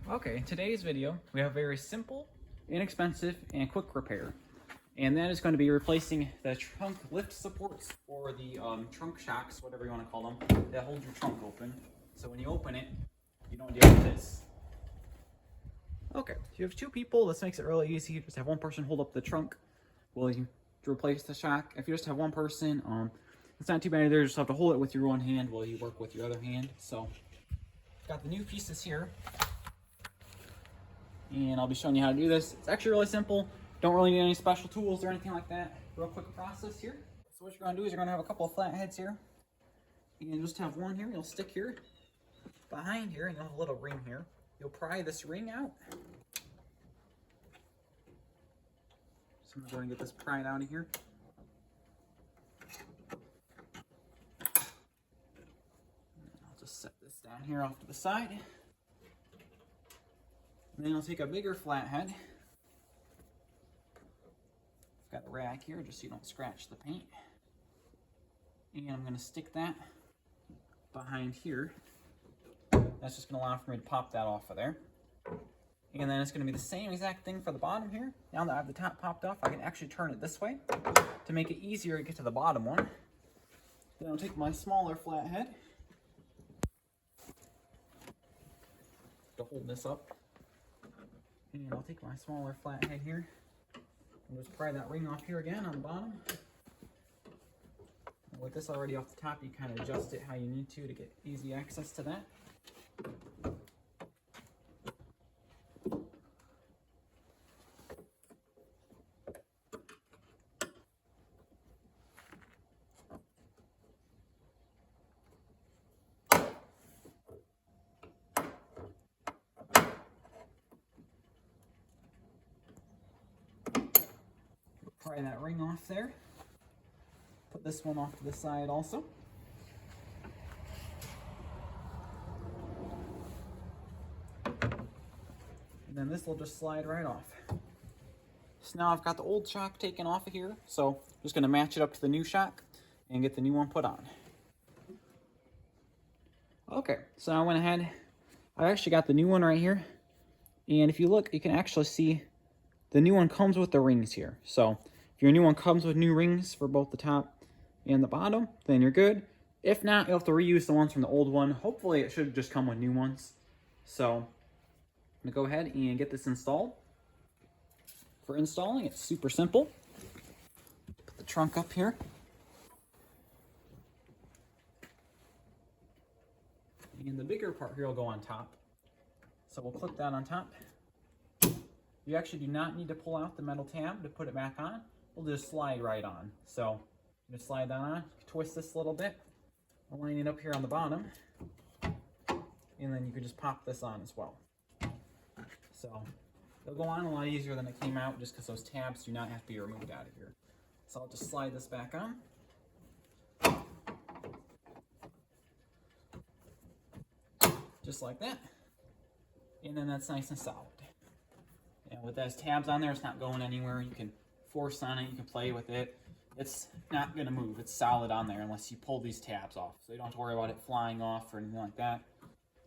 Okay, in today's video, we have a very simple, inexpensive, and quick repair. And that is going to be replacing the trunk lift supports or the trunk shocks, whatever you want to call them, that hold your trunk open. So when you open it, you don't deal with this. Okay, if you have two people, this makes it really easy. You just have one person hold up the trunk while you replace the shock. If you just have one person, it's not too bad either. You just have to hold it with your one hand while you work with your other hand. So, got the new pieces here. And I'll be showing you how to do this. It's actually really simple. Don't really need any special tools or anything like that. Real quick process here. So what you're going to do is you're going to have a couple of flat heads here. And you'll just have one here. You'll stick here behind here, and you'll have a little ring here. You'll pry this ring out. So I'm going to get this pried out of here. I'll just set this down here off to the side. And then you'll take a bigger flathead. I've got a rack here just so you don't scratch the paint. And I'm going to stick that behind here. That's just going to allow for me to pop that off of there. And then it's going to be the same exact thing for the bottom here. Now that I have the top popped off, I can actually turn it this way to make it easier to get to the bottom one. Then I'll take my smaller flathead to hold this up. And I'll take my smaller flathead here and just pry that ring off here again on the bottom. And with this already off the top, you kind of adjust it how you need to get easy access to that. Pry that ring off there. Put this one off to the side also. And then this will just slide right off. So now I've got the old shock taken off of here, so I'm just going to match it up to the new shock and get the new one put on. Okay, so I went ahead, I actually got the new one right here, and if you look, you can actually see the new one comes with the rings here. So if your new one comes with new rings for both the top and the bottom, then you're good. If not, you'll have to reuse the ones from the old one. Hopefully it should just come with new ones. So I'm going to go ahead and get this installed. For installing, it's super simple. Put the trunk up here. And the bigger part here will go on top. So we'll clip that on top. You actually do not need to pull out the metal tab to put it back on. We'll just slide right on. So just slide that on, twist this a little bit, align it up here on the bottom, and then you can just pop this on as well. So it'll go on a lot easier than it came out just because those tabs do not have to be removed out of here. So I'll just slide this back on. Just like that. And then that's nice and solid. And with those tabs on there, it's not going anywhere. You can force on it, you can play with it. It's not going to move. It's solid on there unless you pull these tabs off. So you don't have to worry about it flying off or anything like that.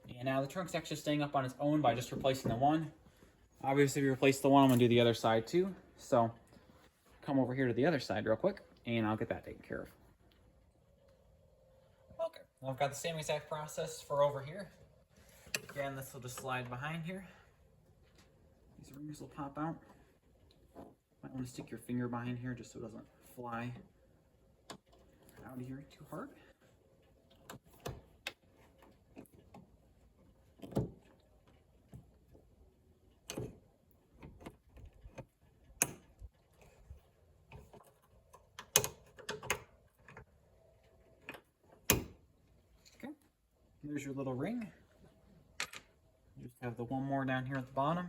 And now the trunk's actually staying up on its own by just replacing the one. Obviously, if you replace the one, I'm going to do the other side too. So come over here to the other side real quick, and I'll get that taken care of. Okay, now I've got the same exact process for over here. Again, this will just slide behind here. These rings will pop out. Might want to stick your finger behind here just so it doesn't fly out of here too hard. Okay, there's your little ring. You just have the one more down here at the bottom.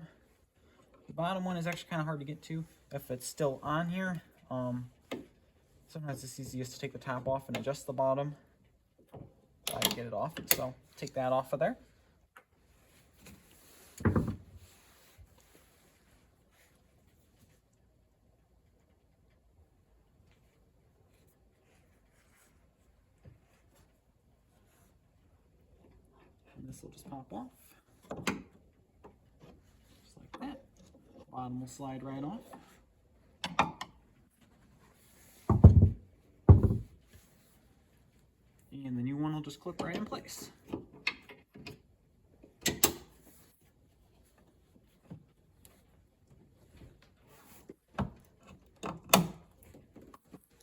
The bottom one is actually kind of hard to get to if it's still on here. Sometimes it's easiest to take the top off and adjust the bottom. I get it off, so take that off of there. And this will just pop off. Bottom will slide right off. And the new one will just clip right in place.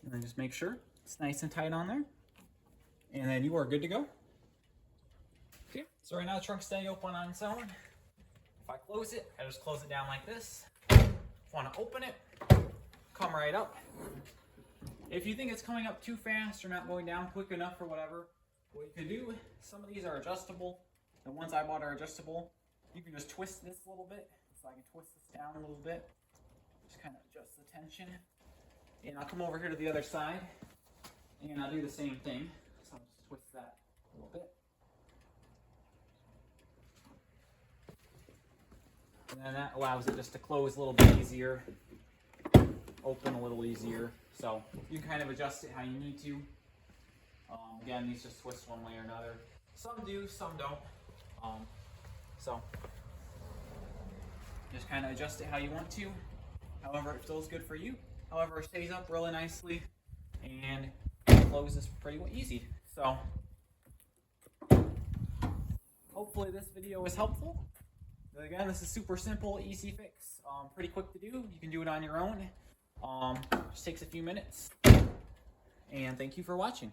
And then just make sure it's nice and tight on there. And then you are good to go. Okay, so right now the trunk's staying open on its own. If I close it, I just close it down like this. If I want to open it, come right up. If you think it's coming up too fast or not going down quick enough or whatever, what you can do, some of these are adjustable. The ones I bought are adjustable. You can just twist this a little bit. So I can twist this down a little bit. Just kind of adjust the tension. And I'll come over here to the other side and I'll do the same thing. So I'll just twist that a little bit. And then that allows it just to close a little bit easier, open a little easier. So you can kind of adjust it how you need to. Again, these just twist one way or another. Some do, some don't. So just kind of adjust it how you want to. However, it feels good for you. However, it stays up really nicely and closes pretty easy. So hopefully this video was helpful. Again, this is super simple, easy fix, pretty quick to do. You can do it on your own. Just takes a few minutes. And thank you for watching.